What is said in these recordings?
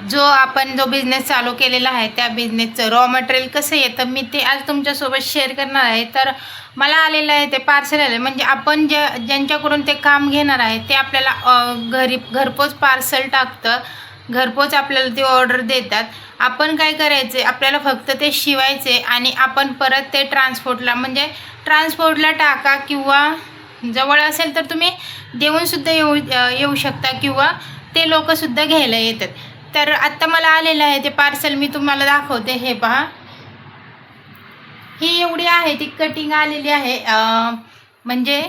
जो आपण जो बिझनेस चालू केलेला आहे त्या बिझनेसचं रॉ मटेरियल कसं येतं मी ते आज तुमच्यासोबत शेअर करणार आहे. तर मला आलेलं आहे ते पार्सल आलं, म्हणजे आपण ज्यांच्याकडून ते काम घेणार आहे ते आपल्याला घरपोच पार्सल टाकतं, घरपोच आपल्याला ती ऑर्डर देतात. आपण काय करायचे, आपल्याला फक्त ते शिवायचे आणि आपण परत ते ट्रान्सपोर्टला टाका, किंवा जवळ असेल तर तुम्ही देऊनसुद्धा येऊ शकता, किंवा ते लोकंसुद्धा घ्यायला येतात. तर आत्ता मला आलेलं आहे ते पार्सल, मी तुम्हाला दाखवते. हे पहा, ही एवढी आहे ती कटिंग आलेली आहे. म्हणजे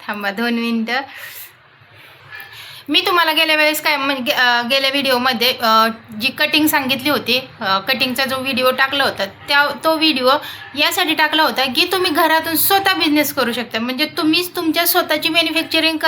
थांबा 2 मिनटं. मी तुम्हाला गेल्या वेळेस काय म्हणजे गेल्या व्हिडिओमध्ये जी कटिंग सांगितली होती, कटिंगचा जो व्हिडिओ टाकला होता तो व्हिडिओ यासाठी टाकला होता की तुम्ही घरातून स्वतः बिझनेस करू शकता. म्हणजे तुम्हीच तुमच्या स्वतःची मॅन्युफॅक्चरिंग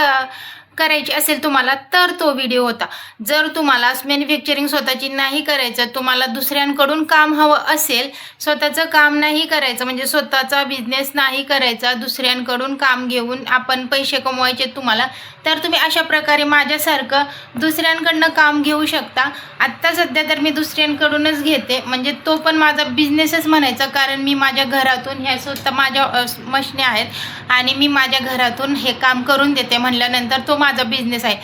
करायची असेल तुम्हाला, तर तो व्हिडिओ होता. जर तुम्हाला मॅन्युफॅक्चरिंग स्वतःची नाही करायचं, तुम्हाला दुसऱ्यांकडून काम हवं असेल, स्वतःचं काम नाही करायचं, म्हणजे स्वतःचा बिझनेस नाही करायचा, दुसऱ्यांकडून काम घेऊन आपण पैसे कमवायचे तुम्हाला, तर तुम्ही अशा प्रकारे माझ्यासारखं दुसऱ्यांकडनं काम घेऊ शकता. आत्ता सध्या तर मी दुसऱ्यांकडूनच घेते, म्हणजे तो पण माझा बिझनेसच म्हणायचा, कारण मी माझ्या घरातून ह्या स्वतः माझ्या मशिनी आहेत आणि मी माझ्या घरातून हे काम करून देते म्हणल्यानंतर तो माझा बिझनेस आहे.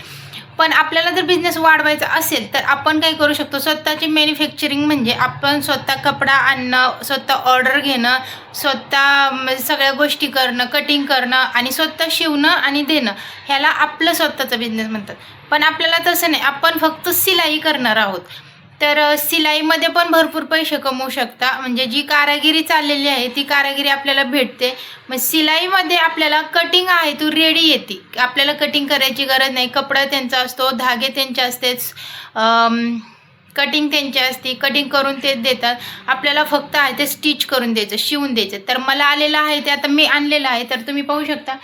पण आपल्याला जर बिझनेस वाढवायचा असेल तर आपण काय करू शकतो, स्वतःची मॅन्युफॅक्चरिंग म्हणजे आपण स्वतः कपडा आणणं, स्वतः ऑर्डर घेणं, स्वतः सगळ्या गोष्टी करणं, कटिंग करणं आणि स्वतः शिवणं आणि देणं, ह्याला आपलं स्वतःचं बिझनेस म्हणतात. पण आपल्याला तसं नाही, आपण फक्त सिलाई करणार आहोत. तर सिलाईमध्ये पण भरपूर पैसे कमवू शकता. म्हणजे जी कारागिरी चाललेली आहे ती कारागिरी आपल्याला भेटते. मग सिलाईमध्ये आपल्याला कटिंग आहे ती रेडी येते, आपल्याला कटिंग करायची गरज नाही. कपडा त्यांचा असतो, धागे त्यांचे असतेच, कटिंग त्यांची असते, कटिंग करून ते देतात. आपल्याला फक्त आहे ते स्टिच करून द्यायचं, शिवून द्यायचं. तर मला आलेलं आहे ते आता मी आणलेलं आहे, तर तुम्ही पाहू शकता.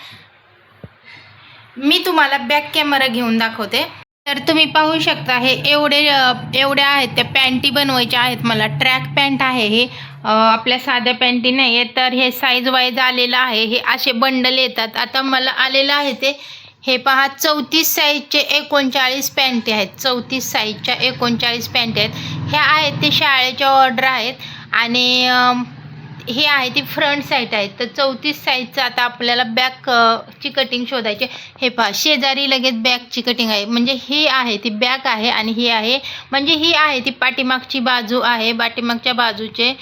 मी तुम्हाला बॅक कॅमेरा घेऊन दाखवते. तर तुम्ही पाहू शकता हे एवढ्या आहेत त्या पॅन्टी बनवायच्या आहेत मला. ट्रॅक पॅन्ट आहे हे, आपल्या साध्या पॅन्टी नाही आहे. तर हे साईज वाईज आलेलं आहे, हे असे बंडल येतात. आता मला आलेलं आहे ते हे पहा, 34 साईजचे 39 पॅन्टी आहेत. 34 साईजच्या 39 पॅन्टी आहेत. ह्या आहेत ते शाळेच्या ऑर्डर आहेत आणि हे आहे ती फ्रंट साईड आहे. तर 34 साईजचं आता आपल्याला बॅकची कटिंग शोधायची. हे पहा, शेजारी लगेच बॅकची कटिंग आहे. म्हणजे ही आहे ती बॅक आहे आणि ही आहे, म्हणजे ही आहे ती पाठीमागची बाजू आहे, पाठीमागच्या बाजूचे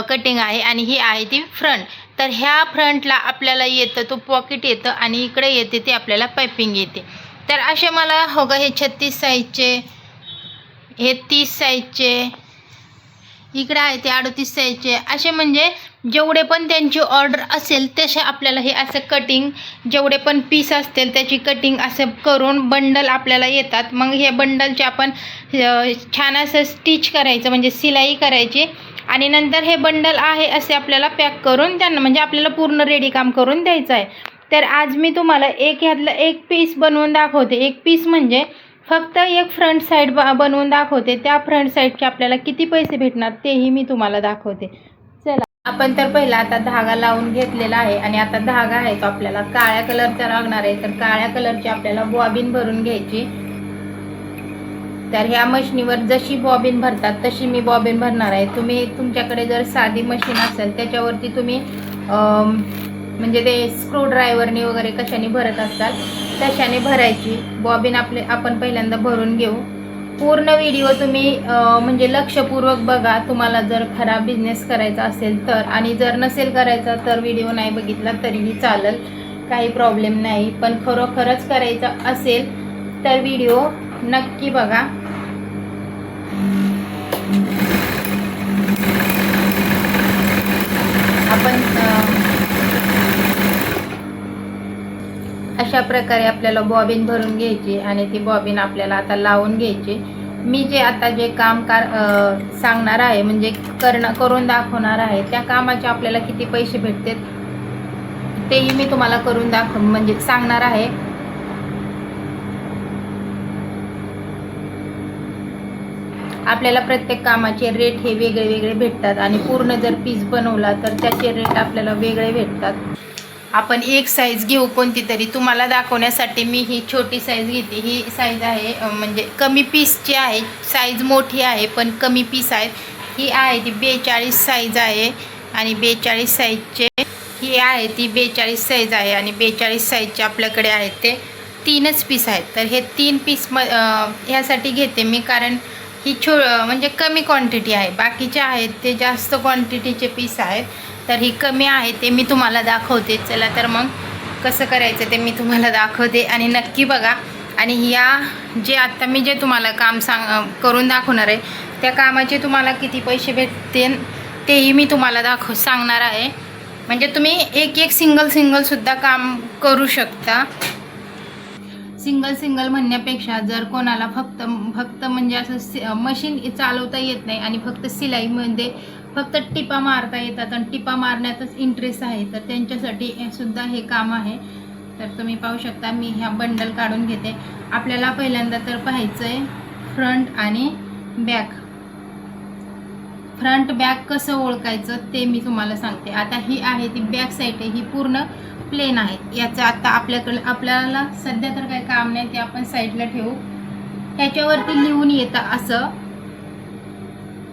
कटिंग आहे आणि ही आहे ती फ्रंट. तर ह्या फ्रंटला आपल्याला येतं तो पॉकेट येतं आणि इकडे येते ते आपल्याला पायपिंग येते. तर असे मला हो गा हे 36 साईजचे, हे 30 साईजचे, इकडे आहे ते 38 साईजचे, असे म्हणजे जेवढे पण त्यांची ऑर्डर असेल तसे आपल्याला हे असं कटिंग, जेवढे पण पीस असतील त्याची कटिंग असं करून बंडल आपल्याला येतात. मग हे बंडलचे आपण छान असं स्टिच करायचं, म्हणजे सिलाई करायची आणि नंतर हे बंडल आहे असे आपल्याला पॅक करून त्यांना, म्हणजे आपल्याला पूर्ण रेडी काम करून द्यायचं आहे. तर आज मी तुम्हाला ह्यातलं एक पीस बनवून दाखवते. एक पीस म्हणजे फक्त एक फ्रंट साईड बनवून दाखवते. त्या फ्रंट साईडचे आपल्याला किती पैसे भेटणार तेही मी तुम्हाला दाखवते. चला, आपण तर पहिला आता धागा लावून घेतलेला आहे आणि आता धागा आहे तो आपल्याला काळ्या कलरचा लागणार आहे. तर काळ्या कलरची आपल्याला बॉबिन भरून घ्यायची. तर ह्या मशीनीवर जशी बॉबिन भरतात तशी मी बॉबिन भरणार आहे. तुमच्याकडे जर साधी मशीन असेल त्याच्यावरती तुम्ही म्हणजे ते स्क्रू ड्रायव्हरने वगैरे कशाने भरत असतात तशाने भरायची बॉबिन. आपण पहिल्यांदा भरून घेऊ. पूर्ण व्हिडिओ तुम्ही म्हणजे लक्षपूर्वक बघा, तुम्हाला जर खराब बिझनेस करायचा असेल तर. आणि जर नसेल करायचा तर व्हिडिओ नाही बघितला तरीही चालेल, काही प्रॉब्लेम नाही. पण खरोखरच करायचा असेल तर व्हिडिओ नक्की बघा. आपण अशा प्रकारे आपल्याला बॉबिन भरून घ्यायची आणि ती बॉबिन आपल्याला आता लावून घ्यायची. मी जे आता जे काम सांगणार आहे, म्हणजे करून दाखवणार आहे, त्या कामाचे आपल्याला किती पैसे भेटतात तेही मी तुम्हाला करून म्हणजे सांगणार आहे. आपल्याला प्रत्येक कामाचे रेट हे वेगळे वेगळे भेटतात आणि पूर्ण जर पीस बनवला तर त्याचे रेट आपल्याला वेगळे भेटतात. आपण एक साईज घेऊ कोणती तरी. तुम्हाला दाखवण्यासाठी मी ही छोटी साईज घेते. ही साईज आहे म्हणजे कमी पीसची आहे. साईज मोठी आहे पण कमी पीस आहेत. ही आहे ती 42 साईज आहे आणि 42 साईजचे ही आहे ती 42 साईज आहे आणि 42 साईजचे आपल्याकडे आहेत ते 3च पीस आहेत. तर हे 3 पीस ह्यासाठी घेते मी कारण ही म्हणजे कमी क्वांटिटी आहे. बाकीचे आहेत ते जास्त क्वांटिटीचे पीस आहेत. तर ही कमी आहे ते मी तुम्हाला दाखवते. चला तर मग कसं करायचं ते मी तुम्हाला दाखवते आणि नक्की बघा. आणि या जे आत्ता मी जे तुम्हाला काम करून दाखवणार आहे त्या कामाचे तुम्हाला किती पैसे भेटतील तेही मी तुम्हाला सांगणार आहे. म्हणजे तुम्ही एक सिंगलसुद्धा काम करू शकता. सिंगल म्हणण्यापेक्षा जर कोणाला फक्त म्हणजे असं मशीन चालवता येत नाही आणि फक्त सिलाईमध्ये फक्त टिपा मारता येतात आणि टिपा मारण्यातच इंटरेस्ट आहे तर त्यांच्यासाठी सुद्धा हे काम आहे. तर तुम्ही पाहू शकता मी ह्या बंडल काढून घेते. आपल्याला पहिल्यांदा तर पाहायचं आहे फ्रंट आणि बॅक. फ्रंट बॅक कसं ओळखायचं ते मी तुम्हाला सांगते. आता ही आहे ती बॅक साईड आहे. ही पूर्ण प्लेन आहे. याचं आता आपल्याला सध्या तर काही काम नाही ते आपण साईडला ठेवू. ह्याच्यावरती लिहून येतं असं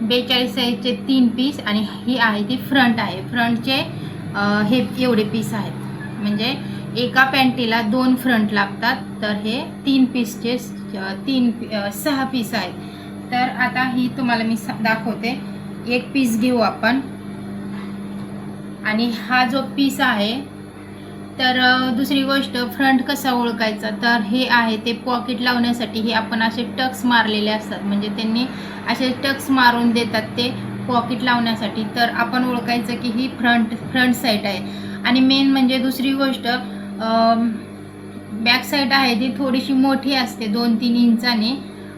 42 साईजचे 3 पीस आणि ही आहे ती फ्रंट आहे. फ्रंटचे हे एवढे पीस आहेत म्हणजे एका पॅन्टीला 2 फ्रंट लागतात. तर हे 3 पीसचे 6 पीस आहेत. तर आता ही तुम्हाला मी दाखवते. एक पीस घेऊ आपण आणि हा जो पीस आहे तर दुसरी गोष्ट फ्रंट कसा ओळखायचा तर हे आहे ते पॉकेट लावण्यासाठी हे आपण असे टक्स मारलेले असतात म्हणजे त्यांनी असे टक्स मारून देतात ते पॉकेट लावण्यासाठी. तर आपण ओळखायचं की ही फ्रंट साईड आहे. आणि मेन म्हणजे दुसरी गोष्ट बॅक साईड आहे ती थोडीशी मोठी असते 2-3 इंचाने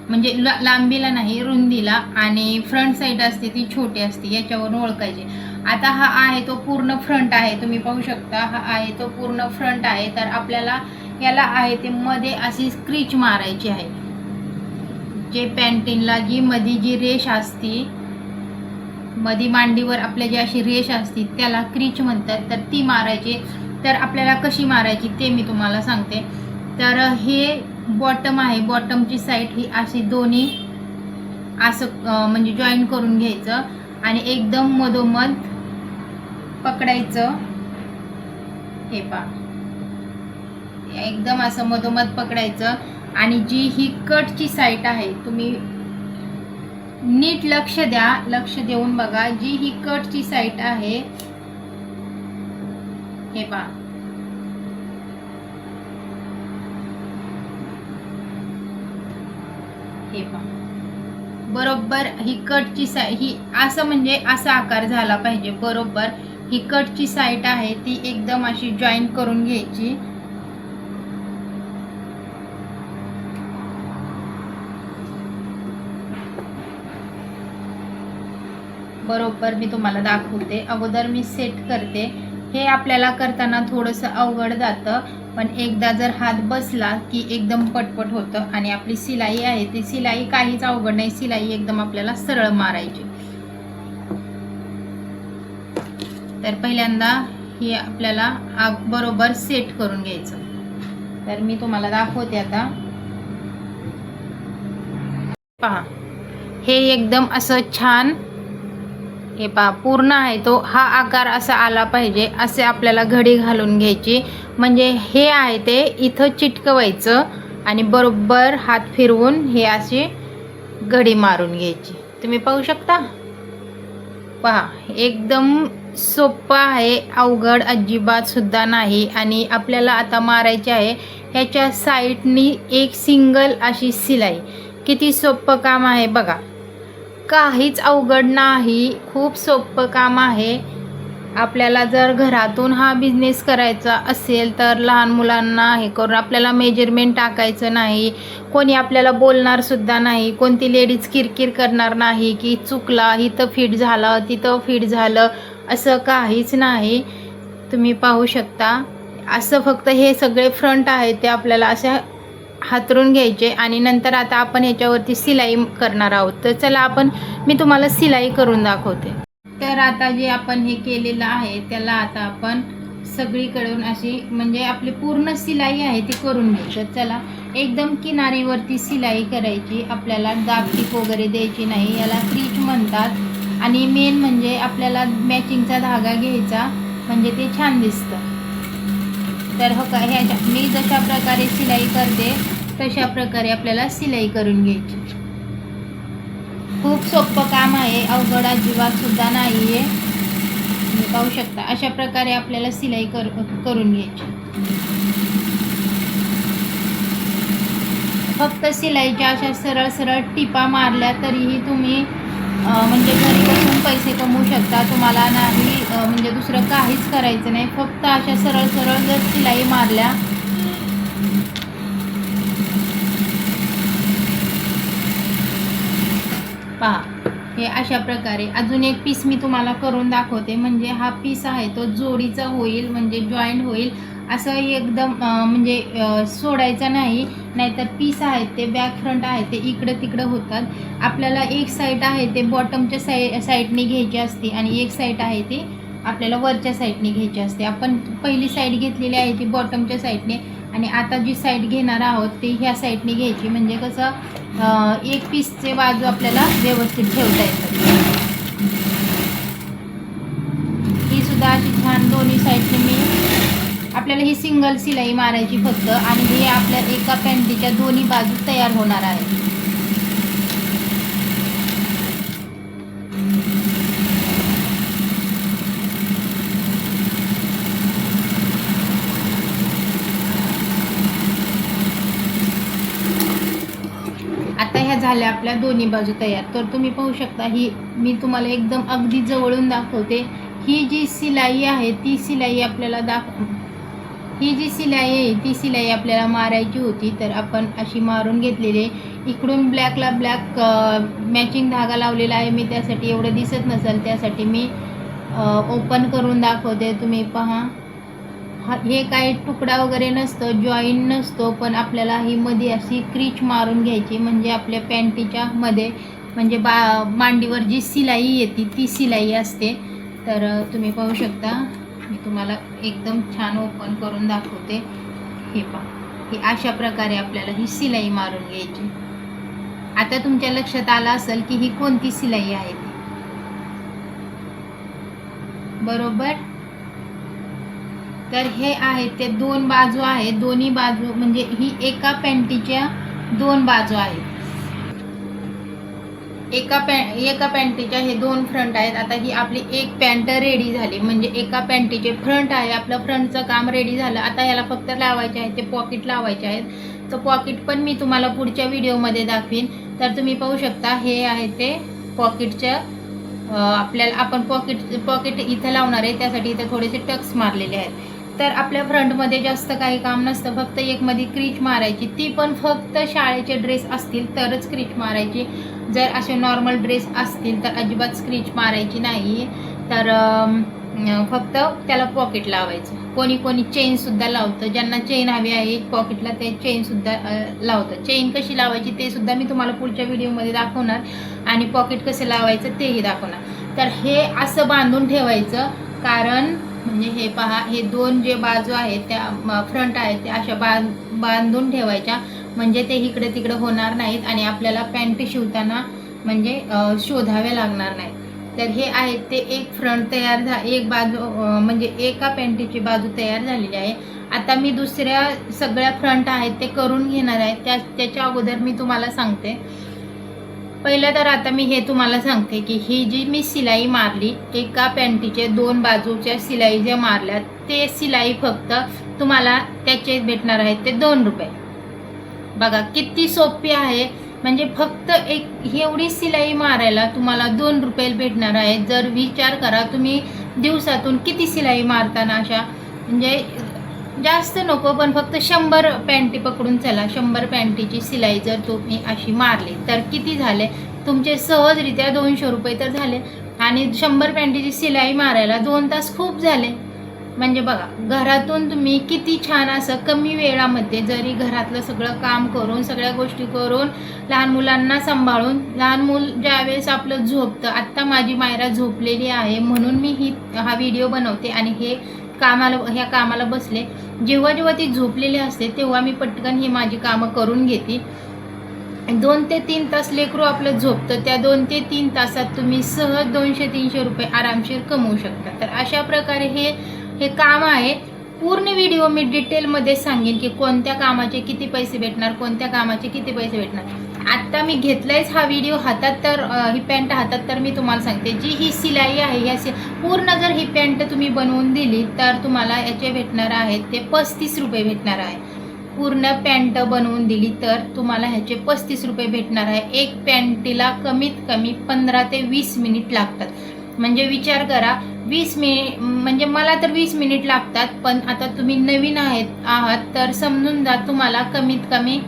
म्हणजे लांबीला नाही रुंदीला आणि फ्रंट साईड असते ती छोटी असते. याच्यावरून ओळखायचे. आता हा आहे तो पूर्ण फ्रंट आहे. तुम्ही पाहू शकता हा आहे तो पूर्ण फ्रंट आहे. तर आपल्याला याला आहे ते मध्ये अशी स्क्रीच मारायची आहे. जे पॅन्टीनला जी रेष असती मध्ये मांडीवर आपल्या जी अशी रेष असती त्याला क्रीच म्हणतात. तर ती मारायची. तर आपल्याला कशी मारायची ते मी तुम्हाला सांगते. तर हे बॉटम आहे. बॉटमची साईड ही अशी दोन्ही असं म्हणजे जॉईन करून घ्यायचं आणि एकदम मधोमध पकडायचं. हे पहा एकदम असं मधोमध पकडायचं आणि जी ही कटची साईड आहे तुम्ही नीट लक्ष द्या. लक्ष देऊन बघा. जी ही कटची साईड आहे हे पहा हे पहा बरोबर ही कटची साईड ही असं म्हणजे असा आकार झाला पाहिजे. बरोबर ही कटची साईड आहे ती एकदम अशी जॉईन करून घ्यायची. बरोबर मी तुम्हाला दाखवते. अगोदर मी सेट करते. हे आपल्याला करताना थोडंसं अवघड जातं पण एकदा जर हात बसला की एकदम पटपट होतं. आणि आपली सिलाई आहे ती सिलाई काहीच अवघड नाही. सिलाई एकदम आपल्याला सरळ मारायची. तर पहिल्यांदा हे आपल्याला बरोबर सेट करून घ्यायचं. तर मी तुम्हाला दाखवते आता. पहा हे एकदम असं छान हे पहा पूर्ण आहे तो हा आकार असा आला पाहिजे. असे आपल्याला घडी घालून घ्यायची म्हणजे हे आहे ते इथं चिटकवायचं आणि बरोबर हात फिरवून हे अशी घडी मारून घ्यायची. तुम्ही पाहू शकता. पहा एकदम सोपं आहे. अवघड अजिबात सुद्धा नाही. आणि आपल्याला आता मारायची आहे ह्याच्या साईडनी एक सिंगल अशी सिलाई. किती सोपं काम आहे बघा. काहीच अवघड नाही. खूप सोपं काम आहे. आपल्याला जर घरातून हा बिझनेस करायचा असेल तर लहान मुलांना हे करून आपल्याला मेजरमेंट टाकायचं नाही. कोणी आपल्याला बोलणार सुद्धा नाही. कोणती लेडीज किरकिर करणार नाही की चुकला इथं फिट झालं तिथं फिट झालं असं काहीच नाही. तुम्ही पाहू शकता. असं फक्त हे सगळे फ्रंट आहेत ते आपल्याला असे हातरून घ्यायचे आणि नंतर आता आपण ह्याच्यावरती सिलाई करणार आहोत. तर चला मी तुम्हाला सिलाई करून दाखवते. तर आता जे आपण हे केलेलं आहे त्याला आता आपण सगळीकडून अशी म्हणजे आपली पूर्ण सिलाई आहे ती करून घ्यायची. चला, एकदम किनारीवरती सिलाई करायची, आपल्याला दाब टीप वगैरे द्यायची नाही, याला क्रीच म्हणतात. आणि मेन म्हणजे आपल्याला मॅचिंगचा धागा घ्यायचा, म्हणजे ते छान दिसतं. तर हो का, ह्याच्या मी जशा प्रकारे सिलाई करते तशा प्रकारे आपल्याला सिलाई करून घ्यायची. खूप सोपं काम आहे, अवघड अजिबात सुद्धा नाही आहे. तुम्ही पाहू शकता अशा प्रकारे आपल्याला सिलाई करून घ्यायची. फक्त सिलाईच्या अशा सरळ सरळ टिपा मारल्या तरीही तुम्ही म्हणजे घरी बसून पैसे कमवू शकता. तुम्हाला नाही म्हणजे दुसरं काहीच करायचं नाही, फक्त अशा सरळ सरळ जर सिलाई मारल्या पहा, हे अशा प्रकारे. अजून एक पीस मी तुम्हाला करून दाखवते, म्हणजे हा पीस आहे तो जोडीचा होईल, म्हणजे जॉईंट होईल असं एकदम म्हणजे सोडायचं नाही, नाहीतर पीस आहेत ते बॅक फ्रंट आहे ते इकडं तिकडं होतात. आपल्याला एक साईड आहे ते बॉटमच्या साईडने घ्यायची असते आणि एक साईड आहे ती आपल्याला वरच्या साईडने घ्यायची असते. आपण पहिली साईड घेतलेली आहे ती बॉटमच्या साईडने, आणि आता जी साईड घेणार आहोत ती ह्या साईडने घ्यायची, म्हणजे कसं एक पीसचे बाजू आपल्याला व्यवस्थित ठेवता येतात. ही सुद्धा अशी छान दोन्ही साईडने मी आपल्याला ही सिंगल सिलाई मारायची फक्त, आणि हे आपल्या एका पॅन्टीच्या दोन्ही बाजू तयार होणार आहे. आता ह्या झाल्या आपल्या दोन्ही बाजू तयार. तर तुम्ही पाहू शकता, ही मी तुम्हाला एकदम अगदी जवळून दाखवते. ही जी सिलाई आहे ती सिलाई आपल्याला ही जी सिलाई आहे ती सिलाई आपल्याला मारायची होती, तर आपण अशी मारून घेतलेली आहे. इकडून ब्लॅकला ब्लॅक मॅचिंग धागा लावलेला आहे मी, त्यासाठी एवढं दिसत नसेल त्यासाठी मी ओपन करून दाखवते. तुम्ही पहा, हे काही तुकडा वगैरे नसतं, जॉईंट नसतो, पण आपल्याला ही मध्ये अशी क्रीच मारून घ्यायची, म्हणजे आपल्या पॅन्टीच्या मध्ये म्हणजे मांडीवर जी सिलाई येते ती सिलाई असते. तर तुम्ही पाहू शकता, मी तुम्हाला एकदम छान ओपन करून दाखवते. हे पहा, ही अशा प्रकारे आपल्याला ही सिलाई मारून घ्यायची. आता तुमच्या लक्षात आलं असेल की ही कोणती सिलाई आहे ती, बरोबर. तर हे आहे ते दोन बाजू आहेत, दोन्ही बाजू म्हणजे ही एका पॅन्टीच्या दोन बाजू आहेत. एका पॅन्टीच्या हे दोन फ्रंट आहेत. आता ही आपली एक पॅन्ट रेडी झाली, म्हणजे एका पॅन्टीचे फ्रंट आहे, आपलं फ्रंटचं काम रेडी झालं. आता याला फक्त लावायचे आहे ते पॉकेट लावायचे आहेत. तर पॉकेट पण मी तुम्हाला पुढच्या व्हिडिओमध्ये दाखवीन. तर तुम्ही पाहू शकता, हे आहे ते पॉकेटचं आपल्याला आपण पॉकेट इथं लावणार आहे, त्यासाठी इथं थोडेसे टक्स मारलेले आहेत. तर आपल्या फ्रंटमध्ये जास्त काही काम नसतं, फक्त एक मध्ये क्रीच मारायची, ती पण फक्त शाळेचे ड्रेस असतील तरच क्रीच मारायची. जर असे नॉर्मल ड्रेस असतील तर अजिबात स्क्रीच मारायची नाही. तर फक्त त्याला पॉकेट लावायचं. कोणी कोणी चेनसुद्धा लावतं, ज्यांना चेन हवी आहे पॉकेटला ते चेनसुद्धा लावतं. चेन कशी लावायची ते सुद्धा मी तुम्हाला पुढच्या व्हिडिओमध्ये दाखवणार, आणि पॉकेट कसं लावायचं तेही दाखवणार. तर हे असं बांधून ठेवायचं, कारण म्हणजे हे पहा, हे दोन जे बाजू आहेत त्या फ्रंट आहेत त्या अशा बांधून ठेवायच्या, म्हणजे ते इकडे तिकडे होणार नाहीत आणि आपल्याला पॅन्ट शिवताना म्हणजे शोधावे लागणार नाही. तर हे आहेत ते एक फ्रंट तयार एक बाजू म्हणजे एका पॅन्टीची बाजू तयार झालेली आहे. आता मी दुसऱ्या सगळ्या फ्रंट आहेत ते करून घेणार आहे. त्याच्या अगोदर मी तुम्हाला सांगते, पहिलं तर आता मी हे तुम्हाला सांगते की ही जी मी सिलाई मारली, एका पॅन्टीचे दोन बाजूच्या सिलाई ज्या मारल्या, ते सिलाई फक्त तुम्हाला त्याचे भेटणार आहेत ते 2 रुपये. बघा किती सोपी आहे, म्हणजे फक्त एक एवढी सिलाई मारायला तुम्हाला 2 रुपये भेटणार आहे. जर विचार करा तुम्ही दिवसातून किती सिलाई मारताना, अशा म्हणजे जास्त नको, पण फक्त 100 पॅन्टी पकडून चला, 100 पॅन्टीची सिलाई जर तुम्ही अशी मारली तर किती झाले तुमचे? सहजरित्या 200 रुपये तर झाले. आणि 100 पॅन्टीची सिलाई मारायला 2 तास खूप झाले. म्हणजे बघा, घरातून तुम्ही किती छान असं कमी वेळामध्ये, जरी घरातलं सगळं काम करून सगळ्या गोष्टी करून लहान मुलांना सांभाळून, लहान मूल ज्यावेळेस आपलं झोपतं, आत्ता माझी मायरा झोपलेली आहे म्हणून मी हा व्हिडिओ बनवते आणि हे ह्या कामाला बसले, जेव्हा जेव्हा ती झोपलेली असते तेव्हा मी पटकन ही माझी कामं करून घेते. 2 ते 3 तास लेकरू आपलं झोपतं, त्या 2 ते 3 तासात तुम्ही सहज 200-300 रुपये आरामशीर कमवू शकता. तर अशा प्रकारे हे काम आहे. पूर्ण व्हिडिओ मी डिटेलमध्ये सांगेन की कोणत्या कामाचे किती पैसे भेटणार, कोणत्या कामाचे किती पैसे भेटणार. आत्ता मी घेतलायच हा व्हिडिओ हातात, तर ही पॅन्ट हातात, तर मी तुम्हाला सांगते जी ही सिलाई आहे, ह्या पूर्ण जर ही पॅन्ट तुम्ही बनवून दिली तर तुम्हाला याचे भेटणार आहेत ते 35 रुपये भेटणार आहे. पूर्ण पॅन्ट बनवून दिली तर तुम्हाला ह्याचे 35 रुपये भेटणार आहे. एक पॅन्टीला कमीत कमी 15 ते 20 मिनिट लागतात. म्हणजे विचार करा, 20 मिनिट म्हणजे मला तर 20 मिनिट लागतात, पण आता तुम्ही नवीन आहात तर समजून जा तुम्हाला कमीत कमी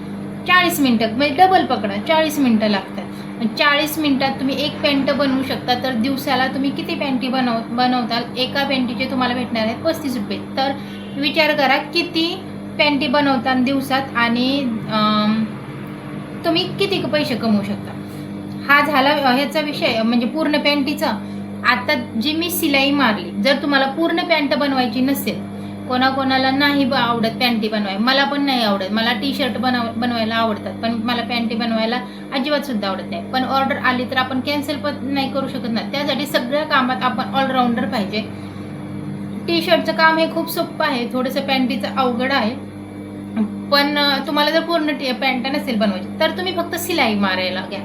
40 मिनटं, म्हणजे डबल पकडा, 40 मिनटं लागतात. 40 मिनटात तुम्ही एक पॅन्ट बनवू शकता. तर दिवसाला तुम्ही किती पॅन्टी बनवताल? एका पॅन्टीचे तुम्हाला भेटणार आहेत 35 रुपये. तर विचार करा किती पॅन्टी बनवताना दिवसात आणि तुम्ही किती पैसे कमवू शकता. हा झाला ह्याचा विषय, म्हणजे पूर्ण पॅन्टीचा. आता जी मी सिलाई मारली, जर तुम्हाला पूर्ण पॅन्ट बनवायची नसेल, कोणाकोणाला नाही आवडत पॅन्टी बनवायला, मला पण नाही आवडत, मला टी शर्ट बनवायला आवडतात, पण मला पॅन्टी बनवायला अजिबात सुद्धा आवडत नाही. पण ऑर्डर आली तर आपण कॅन्सल पण नाही करू शकत ना. त्यासाठी सगळ्या कामात आपण ऑलराऊंडर पाहिजे. टी शर्टचं काम हे खूप सोपं आहे, थोडंसं पॅन्टीचं अवघड आहे. पण तुम्हाला जर पूर्ण पॅन्ट नसेल बनवायची तर तुम्ही फक्त सिलाई मारायला घ्या.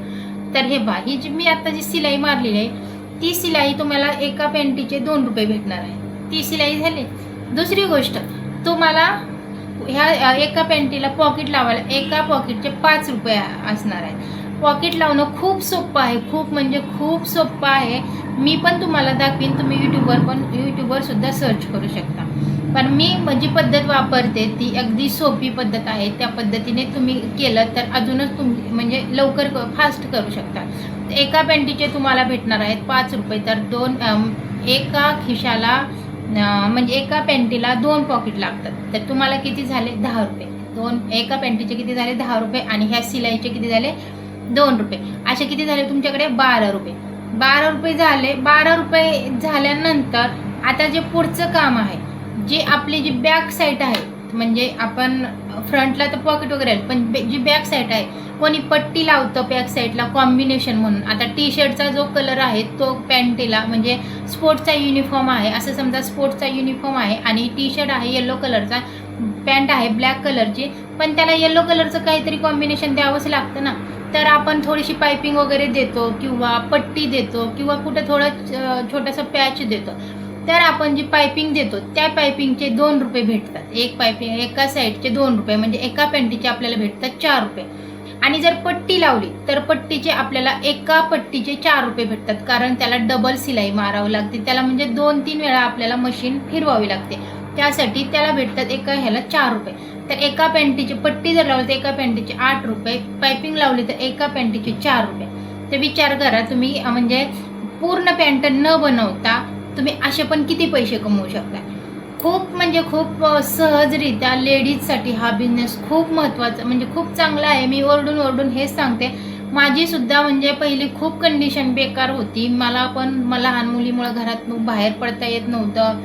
तर हे ही जी मी आता जी सिलाई मारलेली आहे ती सिलाई तुम्हाला एका पॅन्टीचे 2 रुपये भेटणार आहे. ती सिलाई झाली. दुसरी गोष्ट, तुम्हाला ह्या एका पॅन्टीला पॉकेट लावायला एका पॉकेटचे 5 रुपये असणार आहे. पॉकेट लावणं खूप सोपं आहे, खूप म्हणजे खूप सोपं आहे. मी पण तुम्हाला दाखवीन, तुम्ही यूट्यूबवर सुद्धा सर्च करू शकता. पण मी जी पद्धत वापरते ती अगदी सोपी पद्धत आहे. त्या पद्धतीने तुम्ही केलं तर अजूनच म्हणजे लवकर फास्ट करू शकता. एका पॅन्टीचे तुम्हाला भेटणार आहेत 5 रुपये. तर एका खिशाला म्हणजे एका पॅन्टीला 2 पॉकेट लागतात. तर तुम्हाला किती झाले? 10 रुपये. एका पॅन्टीचे किती झाले? 10 रुपये. आणि ह्या सिलाईचे किती झाले? 2 रुपये. असे किती झाले तुमच्याकडे? 12 रुपये. 12 रुपये झाले. 12 रुपये झाल्यानंतर आता जे पुढचं काम आहे, जे आपली जी बॅक साईड आहे, म्हणजे आपण फ्रंटला तर पॉकेट वगैरे आहे, पण जी बॅक साईड आहे, कोणी पट्टी लावतं बॅक साईडला कॉम्बिनेशन म्हणून. आता टी शर्टचा जो कलर आहे तो पॅन्टीला, म्हणजे स्पोर्ट्सचा युनिफॉर्म आहे असं समजा, स्पोर्ट्सचा युनिफॉर्म आहे आणि टी शर्ट आहे येलो कलरचा, पॅन्ट आहे ब्लॅक कलरची, पण त्याला येलो कलरचं काहीतरी कॉम्बिनेशन द्यावंच लागतं ना. तर आपण थोडीशी पायपिंग वगैरे देतो किंवा पट्टी देतो किंवा कुठं थोडं छोटासा पॅच देतो. तर आपण जी पायपिंग देतो त्या पायपिंगचे 2 रुपये भेटतात. एक पायपिंग एका साईडचे 2 रुपये, म्हणजे एका पॅन्टीचे आपल्याला भेटतात 4 रुपये. आणि जर पट्टी लावली तर पट्टीचे आपल्याला एका पट्टीचे 4 रुपये भेटतात, कारण त्याला डबल सिलाई मारावी लागते. त्याला म्हणजे 2-3 वेळा आपल्याला मशीन फिरवावी लागते, त्यासाठी त्याला भेटतात एका ह्याला 4 रुपये. तर एका पॅन्टीची पट्टी जर लावली तर एका पॅन्टीचे 8 रुपये, पायपिंग लावली तर एका पॅन्टीचे 4 रुपये. तर विचार करा तुम्ही, म्हणजे पूर्ण पॅन्ट न बनवता तुम्ही असे पण किती पैसे कमवू शकता. खूप म्हणजे खूप सहजरित्या लेडीजसाठी हा बिझनेस खूप महत्त्वाचा, म्हणजे खूप चांगला आहे. मी ओरडून हेच सांगते. माझी सुद्धा म्हणजे पहिली खूप कंडिशन बेकार होती. मला लहान मुलीमुळे घरात बाहेर पडता येत नव्हतं.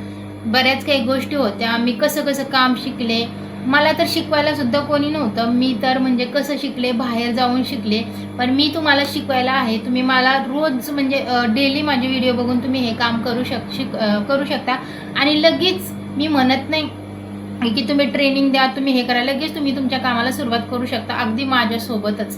बऱ्याच काही गोष्टी होत्या. मी कसं काम शिकले. मला तर शिकवायला सुद्धा कोणी नव्हतं. मी तर म्हणजे कसं शिकले, बाहेर जाऊन शिकले. पण मी तुम्हाला शिकवायला आहे. तुम्ही मला रोज म्हणजे डेली माझे व्हिडिओ बघून तुम्ही हे काम करू शकता. आणि लगेच मी म्हणत नाही की तुम्ही ट्रेनिंग द्या, तुम्ही हे करा, लगेच तुम्ही तुमच्या कामाला सुरुवात करू शकता, अगदी माझ्यासोबतच.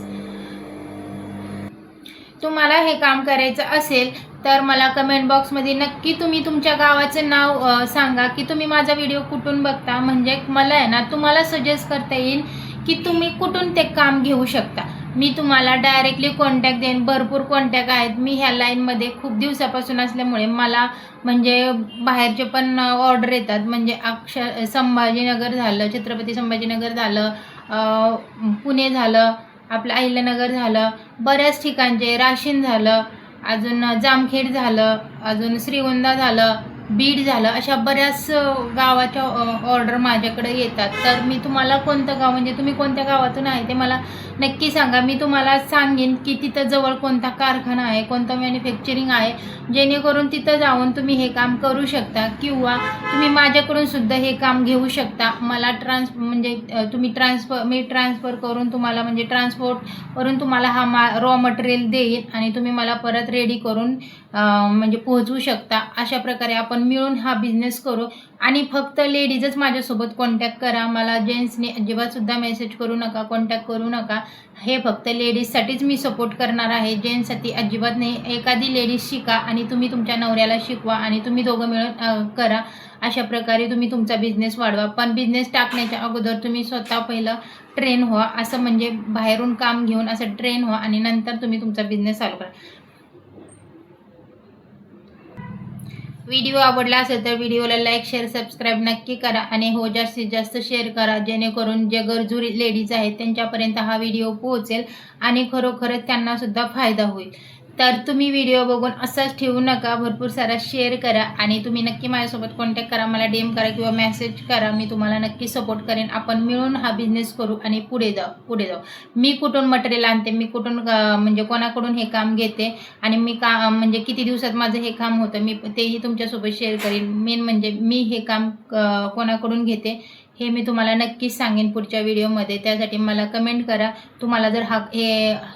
तुम्हाला हे काम करायचं असेल तर मला कमेंट बॉक्समध्ये नक्की तुम्ही तुमच्या गावाचं नाव सांगा की तुम्ही माझा व्हिडिओ कुठून बघता, म्हणजे मला आहे ना तुम्हाला सजेस्ट करता येईल की तुम्ही कुठून ते काम घेऊ शकता. मी तुम्हाला डायरेक्टली कॉन्टॅक्ट देईन. भरपूर कॉन्टॅक्ट आहेत. मी ह्या लाईनमध्ये खूप दिवसापासून असल्यामुळे मला म्हणजे बाहेरचे पण ऑर्डर येतात. म्हणजे संभाजीनगर झालं, छत्रपती संभाजीनगर झालं, पुणे झालं, आपलं अहिल्यानगर झालं, बऱ्याच ठिकाणचे, राशीन झालं, अजून जामखेड झालं, अजून श्रीगोंदा झालं, बीड झालं, अशा बऱ्याच गावाच्या ऑर्डर माझ्याकडे येतात. तर मी तुम्हाला कोणतं गाव, म्हणजे तुम्ही कोणत्या गावातून आहे ते मला नक्की सांगा. मी तुम्हाला सांगेन की तिथं जवळ कोणता कारखाना आहे, कोणतं मॅन्युफॅक्चरिंग आहे, जेणेकरून तिथं जाऊन तुम्ही हे काम करू शकता. किंवा तुम्ही माझ्याकडून सुद्धा हे काम घेऊ शकता. मला म्हणजे तुम्ही मी ट्रान्सफर करून तुम्हाला, म्हणजे ट्रान्सपोर्टवरून तुम्हाला हा रॉ मटेरियल देईन आणि तुम्ही मला परत रेडी करून म्हणजे पोहोचवू शकता. अशा प्रकारे आपण मिळून हा बिझनेस करू. आणि फक्त लेडीजच माझ्यासोबत कॉन्टॅक्ट करा. मला जेंट्सने अजिबातसुद्धा मेसेज करू नका, कॉन्टॅक्ट करू नका. हे फक्त लेडीजसाठीच मी सपोर्ट करणार आहे, जेंट्ससाठी अजिबात नाही. एखादी लेडीज शिका आणि तुम्ही तुमच्या नवऱ्याला शिकवा आणि तुम्ही दोघं मिळून करा. अशा प्रकारे तुम्ही तुमचा बिझनेस वाढवा. पण बिझनेस टाकण्याच्या अगोदर तुम्ही स्वतः पहिलं ट्रेन व्हा. असं म्हणजे बाहेरून काम घेऊन असं ट्रेन व्हा आणि नंतर तुम्ही तुमचा बिझनेस चालू करा. व्हिडिओ आवडला असेल तर व्हिडिओला लाईक, शेअर, सबस्क्राईब नक्की करा. आणि हो, जास्तीत जास्त शेअर करा, जेणेकरून जे गरजू लेडीज आहेत त्यांच्यापर्यंत हा व्हिडिओ पोहोचेल आणि खरोखरच त्यांनासुद्धा फायदा होईल. तर तुम्ही व्हिडिओ बघून असंच ठेवू नका, भरपूर सारा शेअर करा. आणि तुम्ही नक्की माझ्यासोबत कॉन्टॅक्ट करा, मला DM करा किंवा मेसेज करा. मी तुम्हाला नक्की सपोर्ट करेन. आपण मिळून हा बिझनेस करू आणि पुढे जाऊ. मी कुठून मटेरियल आणते, मी कुठून म्हणजे कोणाकडून हे काम घेते आणि मी म्हणजे किती दिवसात माझं हे काम होतं, मी तेही तुमच्यासोबत शेअर करेन. मेन म्हणजे मी हे काम कोणाकडून घेते हे मी तुम्हाला नक्कीच सांगेन पुढच्या व्हिडिओमध्ये. त्यासाठी मला कमेंट करा. तुम्हाला जर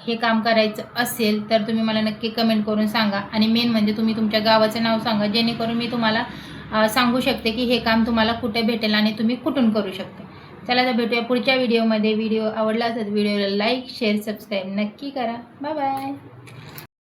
हे काम करायचं असेल तर तुम्ही मला नक्की कमेंट करून सांगा. आणि मेन म्हणजे तुम्ही तुमच्या गावाचं नाव सांगा, जेणेकरून मी तुम्हाला सांगू शकते की हे काम तुम्हाला कुठे भेटेल आणि तुम्ही कुठून करू शकता. चला तर भेटूया पुढच्या व्हिडिओमध्ये. व्हिडिओ आवडला असेल व्हिडिओला लाईक, शेअर, सबस्क्राईब नक्की करा. Bye bye.